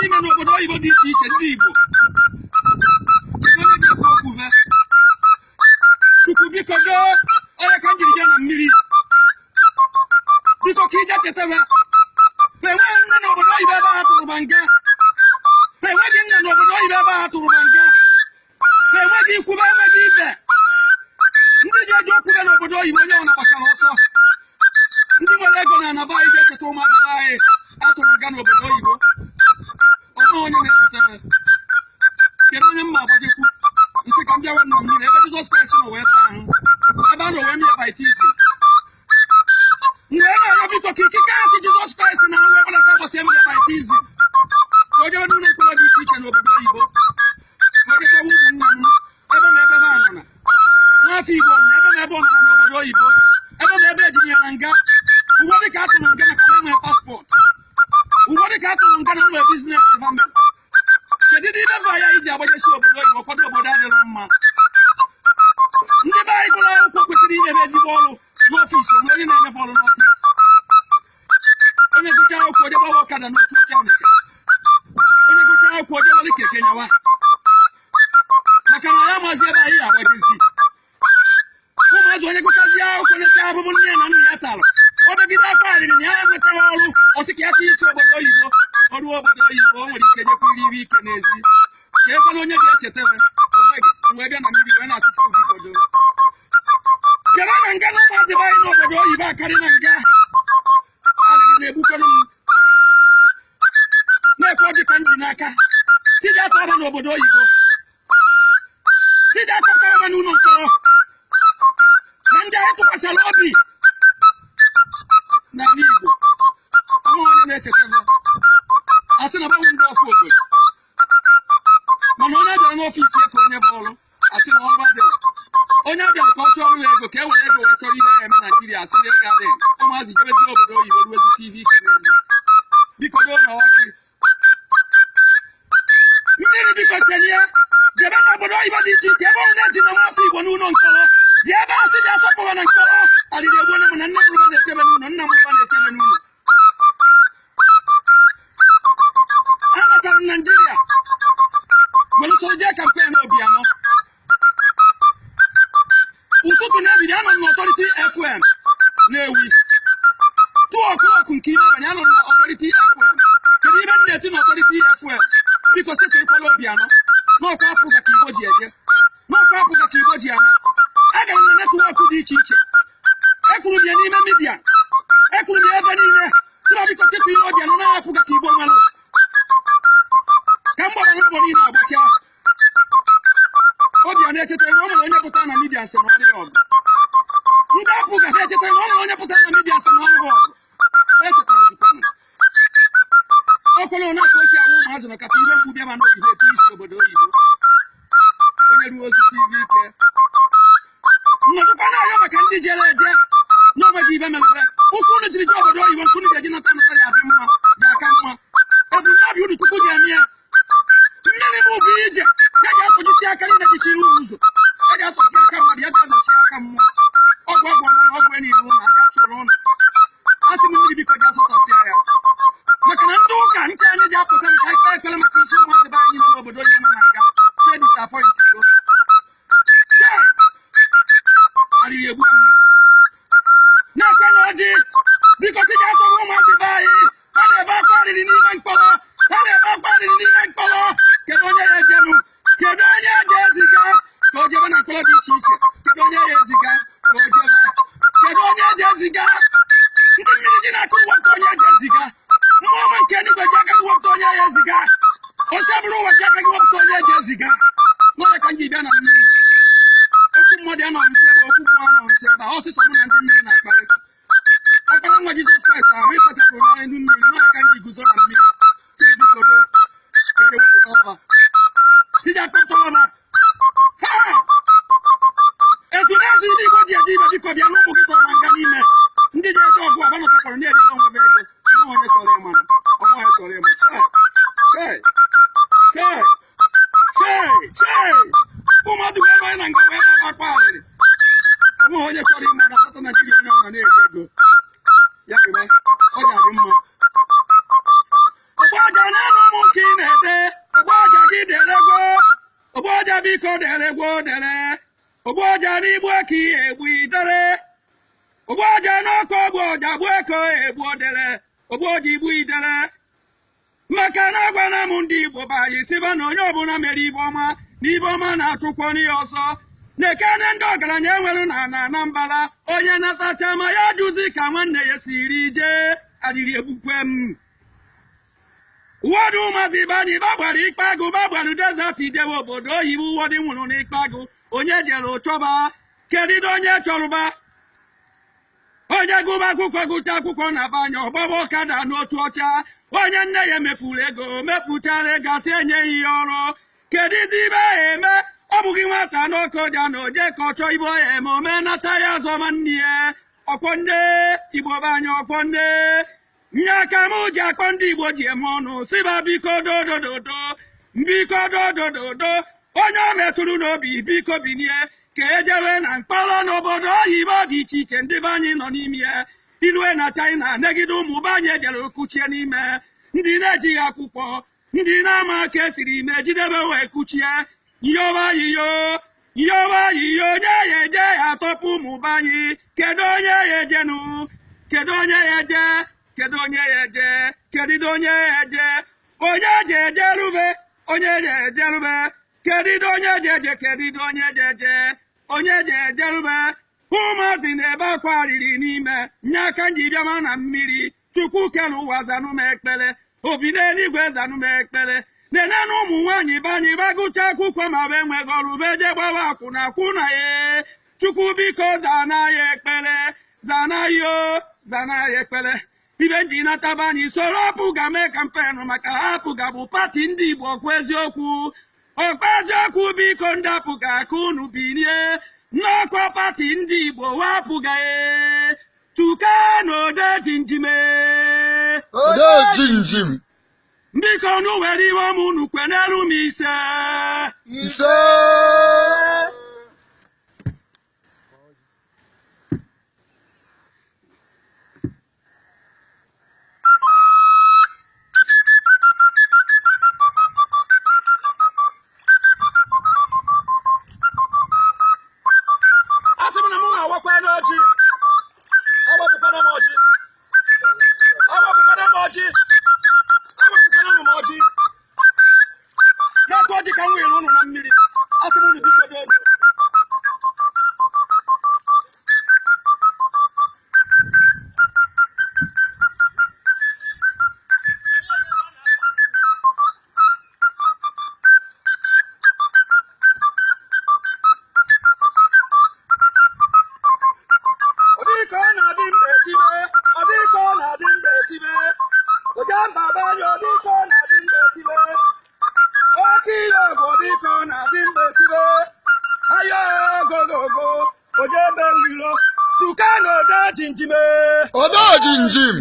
n'ime n'obodo oyibo dị iche iche ndị Igbo ekwu okwu ha Chukwu biko doo onye ka m jiri bịa na mmiri biko ka ije chetara enweghị nne n'obodo oyibo ebe ha tụrụ ma nga enweghị nne n'obodo oyibo ebe ha tụrụ ma nga enweghị ikwube enweghị ibe ndị ji eji okwube n'obodo oyibo onye ọ na-agbachara ọsọ ndị nwere ego na-anaba anyị ga-echeta ụmụazị anyị atụrụ nga n'obodo oyibo ọnụ onye na-echetara kedu onye mma agbajekwu nsị ka m bịawa na mmiri ebe Jizọs Kraịst nọ wee saa ahụ ebe a nọ wee mie baptizim mgbe na-arịọ biko ka ikike asị Jizọs Kraịst na ahụ ebelata ụbọchị emere baptizim ka o jebe n'ụlọ mkpọrọ dị iche iche n'obodo oyibo ojekọwa ụmụnna m ebe na ebe ha nọ na nwafọ Igbo na ebe na ebe ọ nọ n'obodo oyibo ebe na ebe ejinye ya na nga ụgbọ dịka atụrụ nga maka na enwere paspọtụ ụgbọ dịka atụrụ nga na nwere biznes famili kedu ndị ibe ya iji agbajesi obodo oyibo kwado obodo adịrọ mma ndị be anyị gụrụ akwụkwọ kwesịrị inyebe ezigbo ọrụ n'ọfịs onwe onye na-emefe ọrụ n'ọfịs onye gụchara akwụkwọ oje gbawa ọkada n'otu oche Ọnịcha onye gụchara akwụkwọ oje were keke nyawa maka na ya mazi ebe anyị agbajezi ụmụazị onye gụchazi akwụkwọ neta abụbụ nne ya na nna ya tara ọ dọgide aka arịrị na ya nwetara ọrụ ọsị ka ya tinye isi obodo oyibo ọrụ obodo oyibo o nwere ike nyekwa iri ike n'ezi ka ekwana onye ga-echetara onwe gị wee bịa na mmiri wee na-atụtụ bikodo bịara na nga na ụmụazị be anyị n'obodo oyibo akarị na nga arịrị na-egbukọrọ m na-ekwe ọjị ka m ji n'aka tiji atọ ọba n'obodo oyibo tiji atọ ọba n'ụlọ mkpọrọ na ndị anyị tụkwasịrị obi n'ala Igbo ọnwa onye na-echetara asị na gbanwe ndị ọfụ obodo mana onye abịara n'ọfịs ya ka onye bụ ọrụ asị na ọrụ adịghị onye abịara ka ọ chọọ ọrụ ego ka e were ego wee chọrọ ihe ya eme Naijiria asị na ego adịghị ụmụazị jebezi obodo oyibo ruo ezi TV ike n'ezi biko doo na ọjị mmiri biko chelie jebe n'obodo oyibo dị iche iche ebe ọ na-eji na nwafọ Igbo n'ụlọ mkpọrọ ji ebe asị ji asọpụwa na mkpọrọ arịrị egbu onye m na nne m ụba na-echebe n'ụlọ nna m ụba na-echebe n'ụlọ anatara Naijiria were soje kampen Obianọ ụtụtụ na-ebiri anọ m n'Authority FM na-ewi 2 o'clock nke ime abalị anọ m n'Authority FM kedu ibe m na-eti n'Authority FM biko sịka ịkwala Obianọ n'ọkwa apụga ka Igbo ji eje n'ọkwa apụga ka Igbo ji ama agara m na netwọk dị iche iche ekwuru m ya n'ime midia ekwuru m ya ebe niile tụra biko sịka ihe Obianọ na-apụga ka Igbo nwalụ ka m gbara mbọ niile agbacha Obianọ echetara na ọ nwere onye pụtara na midia nsị na ọrụ ya ọgụ ndị apụga ha echetara na ọ nwere onye pụtara na midia nsị na ọrụ ha ọgụ echetara ozikwana ọkwụrụ na-aka osi awụ ụmụazụ na kata ihe mgbu bịa ma n'obi ha etu isi obodo oyibo onye ruo ozi TV ike nnọdụkwa na-arịọ maka ndị jere eje n'onweghị ibe melebe ụkwụ unu jiri je obodo oyibo nke unu ga-eji nata nata ya adị mma ya aka mma ebumnobi unu Chukwu ga-eme ya mmiri m bụ ije ya ga-atụjisi aka niile jichiri unu ụzọ ya ga-atụchi aka mmadụ ya ga-anọchi aka mmụọ ọgwụ ọgwụ ọnụ na ọgwụ enyi iwu na aga chụrụ ụnụ asị m mmiri biko ji asọtọsịa ya maka na ndị ụka nke anyị ji apụta nke anyị kpere ekpere maka isi ụmụazị be anyị nọ n'obodo oyibo nọ na nga fe disapọint go arịrị egbu m na-ekwe na ọjị biko tiji akọwa ụmụazị be anyị ha na-ebe akwa arịrị n'ime mkpọrọ ha na-ebe akwa arịrị n'ime mkpọrọ kedu onye ya ejenụ kedu onye ya ga-eziga ka o jebe na mkpọrọ dị iche iche kedu onye ya eziga ka o jebe kedu onye ya ga-eziga ndị mmiri ji na-akụ wepụta onye ya ga-eziga mmụọ ọma nke eluigwe ji agaghị wepụta onye ya eziga ose bụrụ ụwa ji agaghị wepụta onye ya ga-eziga n'ọya ka m ji bịa na mmiri okwu mmadụ ya nọ nse ebe okwu mmụọ nọ nse ebe ọsịsọ mụ na ndị mmiri na-akparị akpara nwa Jizọs Kraịst ahụ ịsachapụrụ anyị ndị mmiri n'ọya ka m ji guzo na mmiri si gị bikodo kere wepụta ọba si gị akpọta ọba ha etu na-azụ ndị Igbo ji eje ibe biko bịa n'ụmụ gị tọrọ na nga n'ime ndị ji eje ọgụ ọba nọtakwara na-eri onwe ebe ego ọnwa onye chọrọ ịma ọnwa onye chọrọ ịma chee Ogboja biko dere gwo dere. Ogboja ni igbu eki egbu idere. Ogboja n'ọkụ ogboja gbu eko egbu dere. Ogboja igbu idere. Maka na agwana m ndị Igbo bụ anyị siba na onye ọbụla mere ibe ọma na ibe ọma na-atụkwo n'ihe ọzọ. Nekene ndị ọgaranya enwere na Anambra onye natacha ma ya jụzi ka nwanne ya siri jee adịrị egbukwe m. Ụfọdụ ụmụazị ibe anyị gbagbara Ikpeagụ gbagbara desert idewe obodo oyibo ụfọdụ nwụrụ n'Ikpeagụ onye jere ụchọba kedụ onye chọrọba onye gụba akwụkwọ gụcha akwụkwọ na banye ọgbaba ọkada n'otu ọcha onye nne ya mefuru ego mefụchara ego asị enye ihe ọrụ kedụzi ibe ya eme ọ bụghị nwata n'Okoja na oje ka ọ chọọ ibe ya eme omenata ya azọma nne ya ọkwọ ndị Igbo be anyị ọkwọ ndị nye aka m ji akpọ ndị Igbo ji eme ọnụ siba biko dodododo biko dodododo onye o metụrụ n'obi biko binie ka ejewe na mkpọrọ n'obodo oyibo dị iche iche ndị be anyị nọ n'ime ya ilue na China negide ụmụ be anyị ejere kuchie n'ime ndị na-ejighị akwụkwọ ndị na-ama ka esiri ime jidebe wee kuchie yoba yiyo onye ya eje ya atọpụ ụmụ be anyị kedu onye ya ejenu kedu onye ya eje kedu onye ya eje kedu onye ya eje onye je ejerube onye je ejerube kedu onye je eje kedu onye je eje onye je ejerube ụmụazị na-ebe akwa riri n'ime nye aka njibiama na mmiri Chukwu kere ụwa zanụ m ekpere obi n'eluigwe zanụ m ekpere nenanụ ụmụ nwaanyị be anyị bagụcha akwụkwọ ma be enweghị ọrụ beje gbawa akwụna akwụna ya Chukwu biko zana ya ekpere zana ya ekpere ibe nji nataba anyị soro apụga mee kampenụ maka apụga bụ pati ndị Igbo ọkwa eziokwu biko ndị apụga aka unu bilie n'ọkwa pati ndị Igbo wapụga Tukanụ Odejinjime biko unu were iwe ọmụ unu kweneru m ise Odejinjim